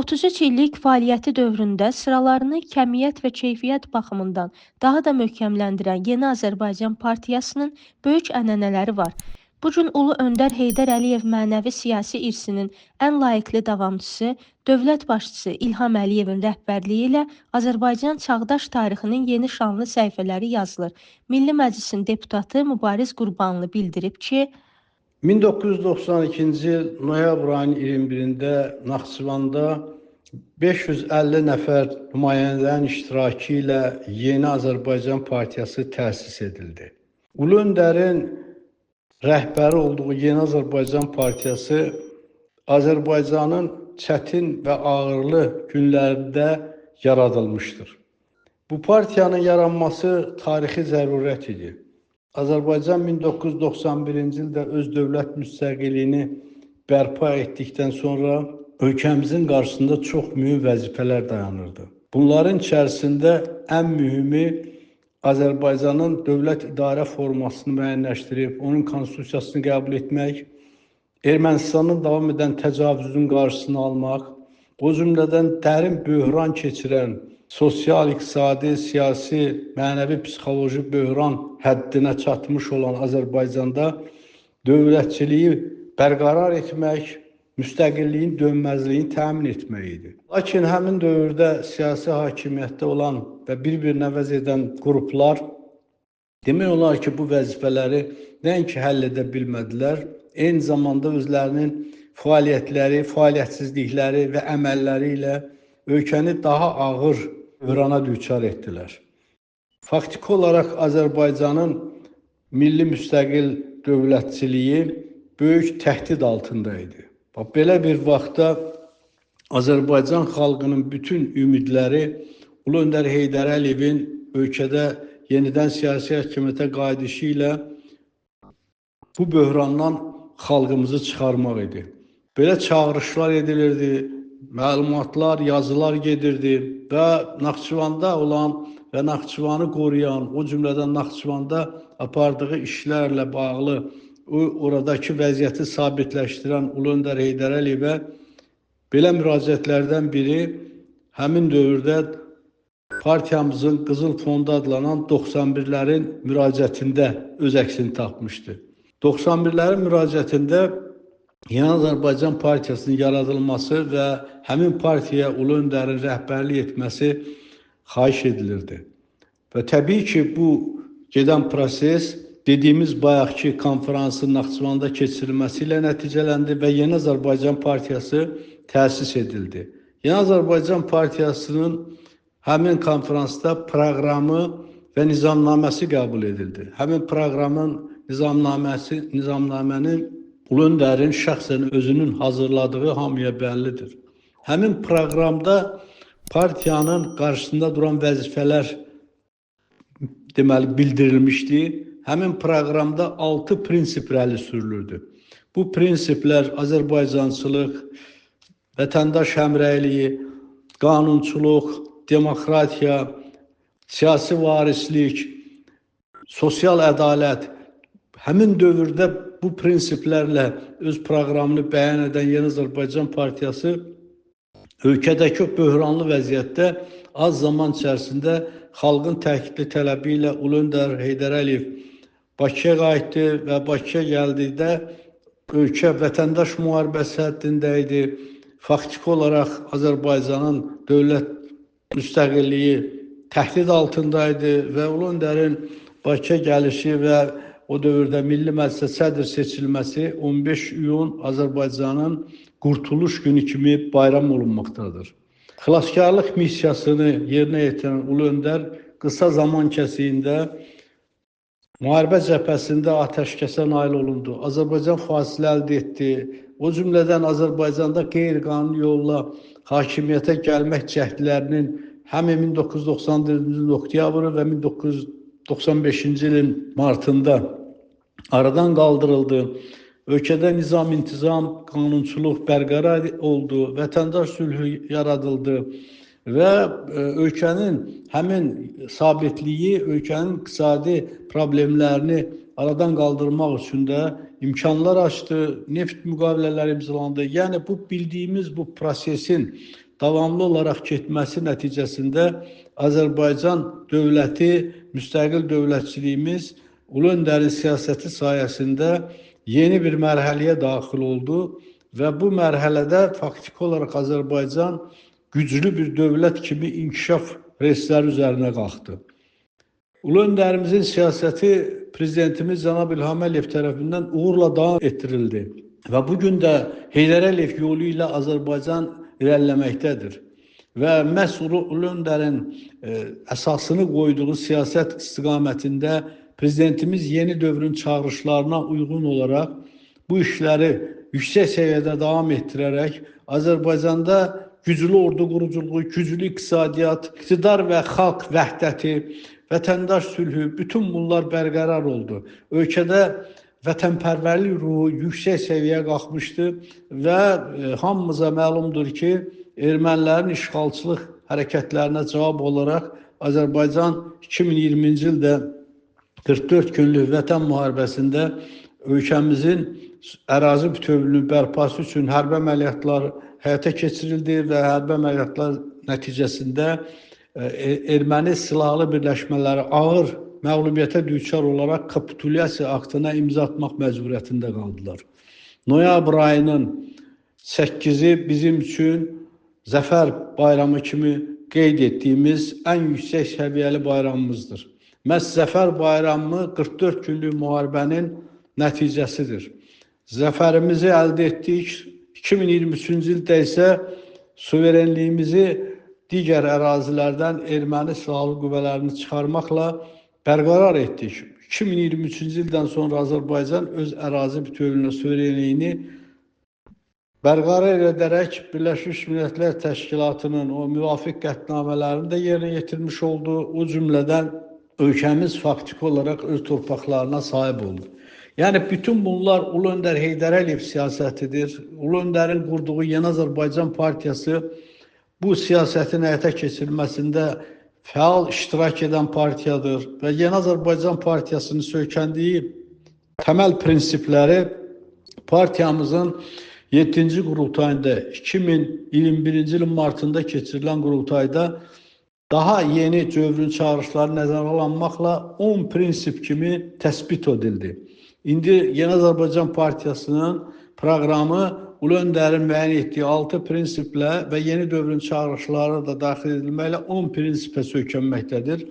33 illik fəaliyyəti dövründə sıralarını kəmiyyət və keyfiyyət baxımından daha da möhkəmləndirən Yeni Azərbaycan Partiyasının böyük ənənələri var. Bu gün Ulu Öndər Heydər Əliyev mənəvi siyasi irsinin ən layiqli davamçısı, dövlət başçısı İlham Əliyevin rəhbərliyi ilə Azərbaycan çağdaş tarixinin yeni şanlı səhifələri yazılır. Milli Məclisin deputatı Mübariz Qurbanlı bildirib ki, 1992-ci il noyabr ayının 21-də Naxçıvanda 550 nəfər nümayəndələrin iştirakı ilə Yeni Azərbaycan Partiyası təsis edildi. Ulu Öndərin rəhbəri olduğu Yeni Azərbaycan Partiyası Azərbaycanın çətin və ağırlı günlərində yaradılmışdır. Bu partiyanın yaranması tarixi zərurət idi. Azərbaycan 1991-ci ildə öz dövlət müstəqilliyini bərpa etdikdən sonra ölkəmizin qarşısında çox mühüm vəzifələr dayanırdı. Bunların içərisində ən mühimi Azərbaycanın dövlət idarə formasını müəyyənləşdirib, onun konstitusiyasını qəbul etmək, Ermənistanın davam edən təcavüzünün qarşısını almaq, o cümlədən dərin böhran keçirən sosial, iqtisadi, siyasi, mənəvi, psixoloji böhran həddinə çatmış olan Azərbaycanda dövlətçiliyi bərqərar etmək, müstəqilliyin dönməzliyini təmin etmək idi. Lakin həmin dövrdə siyasi hakimiyyətdə olan və bir-birinə əvəz edən qruplar demək olar ki, bu vəzifələri nəinki həll edə bilmədilər, eyni zamanda özlərinin fəaliyyətləri, fəaliyyətsizlikləri və əməlləri ilə ölkəni daha ağır böhrana düçar etdilər. Faktiki olaraq Azərbaycanın milli müstəqil dövlətçiliyi böyük təhdid altında idi. Belə bir vaxtda Azərbaycan xalqının bütün ümidləri Ulu Öndər Heydər Əliyevin ölkədə yenidən siyasi hakimiyyətə qayıdışı ilə bu böhrandan xalqımızı çıxarmaq idi. Belə çağırışlar edilirdi, məlumatlar, yazılar gedirdi və Naxçıvanda olan və Naxçıvanı qoruyan, o cümlədən Naxçıvanda apardığı işlərlə bağlı oradakı vəziyyəti sabitləşdirən Ulu Öndər Heydər Əliyevə belə müraciətlərdən biri həmin dövrdə partiyamızın Qızıl Fondu adlanan 91-lərin müraciətində öz əksini tapmışdı. 91-lərin müraciətində Yeni Azərbaycan Partiyasının yaradılması və həmin partiyaya Ulu Öndərin rəhbərlik etməsi xahiş edilirdi. Və təbii ki, bu gedən proses dediyimiz bayaqki konferansın Naxçıvanda keçirilməsi ilə nəticələndi və Yeni Azərbaycan Partiyası təsis edildi. Yeni Azərbaycan Partiyasının həmin konferansda proqramı və nizamnaməsi qəbul edildi. Həmin proqramın nizamnamənin Ulu Öndərin şəxsən özünün hazırladığı hamıya bəllidir. Həmin proqramda partiyanın qarşısında duran vəzifələr deməli bildirilmişdi. Həmin proqramda 6 prinsip irəli sürülürdü. Bu prinsiplər Azərbaycançılıq, vətəndaş həmrəyliyi, qanunçuluq, demokratiya, siyasi varislik, sosial ədalət. Həmin dövrdə bu prinsiplərlə öz proqramını bəyan edən Yeni Azərbaycan Partiyası ölkədəki böhranlı vəziyyətdə az zaman içərisində xalqın təkidli tələbi ilə Ulu Öndər Heydər Əliyev Bakıya qayıtdı və Bakıya gəldikdə ölkə vətəndaş müharibəsi həddində idi. Faktiki olaraq Azərbaycanın dövlət müstəqilliyi təhdid altındaydı və Ulu Öndərin Bakıya gəlişi və o dövrdə Milli Məclisə sədr seçilməsi 15 iyun Azərbaycanın qurtuluş günü kimi bayram olunmaqdadır. Xilaskarlıq missiyasını yerinə yetirən Ulu Öndər qısa zaman kəsiyində müharibə cəbhəsində atəşkəsə nail olundu. Azərbaycan fasilə əldə etdi. O cümlədən Azərbaycanda qeyri-qanuni yolla hakimiyyətə gəlmək cəhdlərinin həm 1994-cü ilin oktyabrı və 1995-ci ilin martında aradan qaldırıldı. Ölkədə nizam-intizam, qanunçuluq bərqərar oldu, vətəndaş sülhü yaradıldı və ölkənin həmin sabitliyi, ölkənin iqtisadi problemlərini aradan qaldırmaq üçün də imkanlar açdı, neft müqavilələri imzalandı. Yəni bu bildiyimiz bu prosesin davamlı olaraq getməsi nəticəsində Azərbaycan dövləti, müstəqil dövlətçiliyimiz Ulu Öndərin siyasəti sayəsində yeni bir mərhələyə daxil oldu və bu mərhələdə faktiki olaraq Azərbaycan güclü bir dövlət kimi inkişaf reysləri üzərinə qalxdı. Ulu Öndərimizin siyasəti Prezidentimiz Cənab İlham Əliyev tərəfindən uğurla davam etdirildi və bugün də Heydər Əliyev yolu ilə Azərbaycan irəliləməkdədir. Və məhz Ulu Öndərin əsasını qoyduğu siyasət istiqamətində Prezidentimiz yeni dövrün çağırışlarına uyğun olaraq bu işləri yüksək səviyyədə davam etdirərək Azərbaycanda güclü ordu quruculuğu, güclü iqtisadiyyat, iqtidar və xalq vəhdəti, vətəndaş sülhü, bütün bunlar bərqərar oldu. Ölkədə vətənpərvərlik ruhu yüksək səviyyəyə qalxmışdı və hamımıza məlumdur ki, ermənilərin işğalçılıq hərəkətlərinə cavab olaraq Azərbaycan 2020-ci ildə 44 günlük vətən müharibəsində ölkəmizin ərazi bütövlüyünün bərpası üçün hərbi əməliyyatlar həyata keçirildi və hərbi əməliyyatlar nəticəsində erməni silahlı birləşmələri ağır məğlubiyyətə düçar olaraq kapitulyasiya aktına imza atmaq məcburiyyətində qaldılar. Noyabr ayının 8-i bizim üçün Zəfər bayramı kimi qeyd etdiyimiz ən yüksək səviyyəli bayramımızdır. Məhz Zəfər bayramı 44 günlük müharibənin nəticəsidir. Zəfərimizi əldə etdik. 2023-cü ildə isə suverenliyimizi digər ərazilərdən erməni silahlı qüvvələrini çıxarmaqla bərqərar etdik. 2023-cü ildən sonra Azərbaycan öz ərazi bütövlüyünə suverenliyini bərqərar edərək Birləşmiş Millətlər Təşkilatının o müvafiq qətnamələrini də yerinə yetirmiş oldu. O cümlədən ölkəmiz faktiki olaraq öz torpaqlarına sahib oldu. Yəni bütün bunlar Ulu Öndər Heydər Əliyev siyasətidir. Ulu Öndərin qurduğu Yeni Azərbaycan Partiyası bu siyasətin həyata keçirilməsində fəal iştirak edən partiyadır və Yeni Azərbaycan Partiyasının söykəndiyi təməl prinsipləri partiyamızın 7-ci qurultayında 2021-ci ilin martında keçirilən qurultayda daha yeni dövrün çağırışları nəzərə alınmaqla 10 prinsip kimi təsbit edildi. İndi Yeni Azərbaycan Partiyasının proqramı Ulu Öndərin müəyyən etdiyi 6 prinsiplə və yeni dövrün çağırışları da daxil edilməklə 10 prinsipə söykənməkdədir.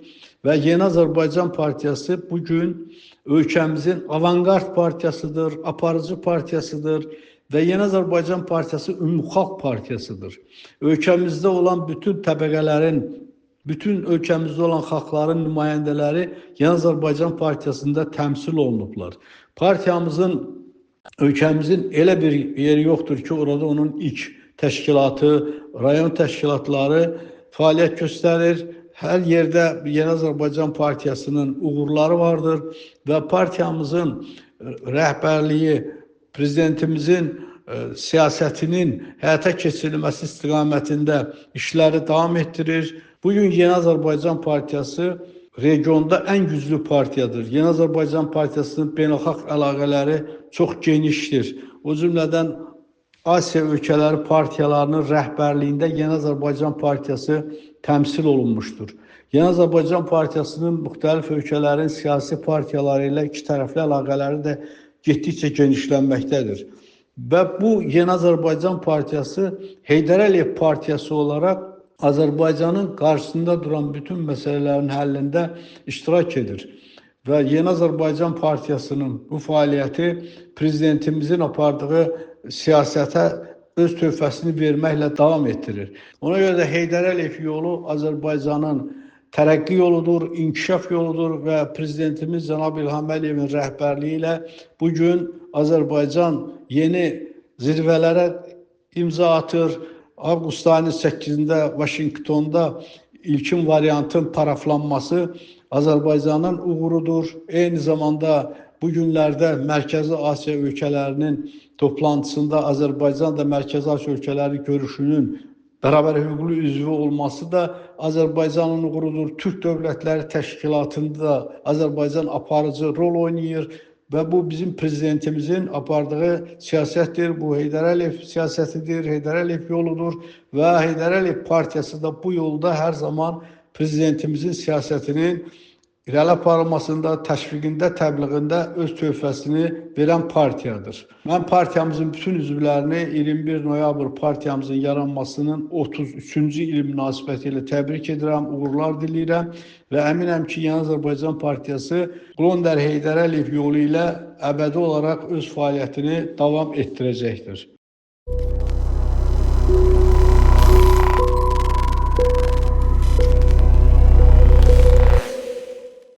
Və Yeni Azərbaycan Partiyası bugün ölkəmizin avangard partiyasıdır, aparıcı partiyasıdır və Yeni Azərbaycan Partiyası ümumxalq partiyasıdır. Ölkəmizdə olan bütün təbəqələrin, bütün ölkəmizdə olan xalqların nümayəndələri Yeni Azərbaycan Partiyasında təmsil olunublar. Partiyamızın, ölkəmizin elə bir yeri yoxdur ki, orada onun ilk təşkilatı, rayon təşkilatları fəaliyyət göstərir. Hər yerdə Yeni Azərbaycan Partiyasının uğurları vardır və partiyamızın rəhbərliyi, prezidentimizin siyasətinin həyata keçirilməsi istiqamətində işləri davam etdirir. Bugün Yeni Azərbaycan Partiyası regionda ən güclü partiyadır. Yeni Azərbaycan Partiyasının beynəlxalq əlaqələri çox genişdir. O cümlədən Asiya ölkələri partiyalarının rəhbərliyində Yeni Azərbaycan Partiyası təmsil olunmuşdur. Yeni Azərbaycan Partiyasının müxtəlif ölkələrin siyasi partiyaları ilə iki tərəfli əlaqələri də getdikcə genişlənməkdədir. Və bu Yeni Azərbaycan Partiyası Heydər Əliyev Partiyası olaraq Azərbaycanın qarşısında duran bütün məsələlərin həllində iştirak edir. Və Yeni Azərbaycan Partiyasının bu fəaliyyəti prezidentimizin apardığı siyasətə öz töhfəsini verməklə davam etdirir. Ona görə də Heydər Əliyev yolu Azərbaycanın tərəqqi yoludur, inkişaf yoludur və prezidentimiz Cənab İlham Əliyevin rəhbərliyi ilə bugün Azərbaycan yeni zirvələrə imza atır. Avqust ayının 8-də Vaşinqtonda ilkin variantın paraflanması Azərbaycanın uğurudur. Eyni zamanda bu günlərdə Mərkəzi Asiya ölkələrinin toplantısında Azərbaycan da Mərkəzi Asiya ölkələri görüşünün bərabər hüquqlu üzvü olması da Azərbaycanın uğurudur. Türk Dövlətləri Təşkilatında Azərbaycan aparıcı rol oynayır və bu bizim prezidentimizin apardığı siyasətdir, bu Heydər Əliyev siyasətidir, Heydər Əliyev yoludur və Heydər Əliyev partiyası da bu yolda hər zaman prezidentimizin siyasətinin irəli aparılmasında, təşviqində, təbliğində öz töhfəsini verən partiyadır. Mən partiyamızın bütün üzvlərini 21 noyabr partiyamızın yaranmasının 33-cü ili münasibətilə təbrik edirəm, uğurlar diləyirəm və əminəm ki, Yeni Azərbaycan Partiyası Ulu Öndər Heydər Əliyev yolu ilə əbədi olaraq öz fəaliyyətini davam etdirəcəkdir.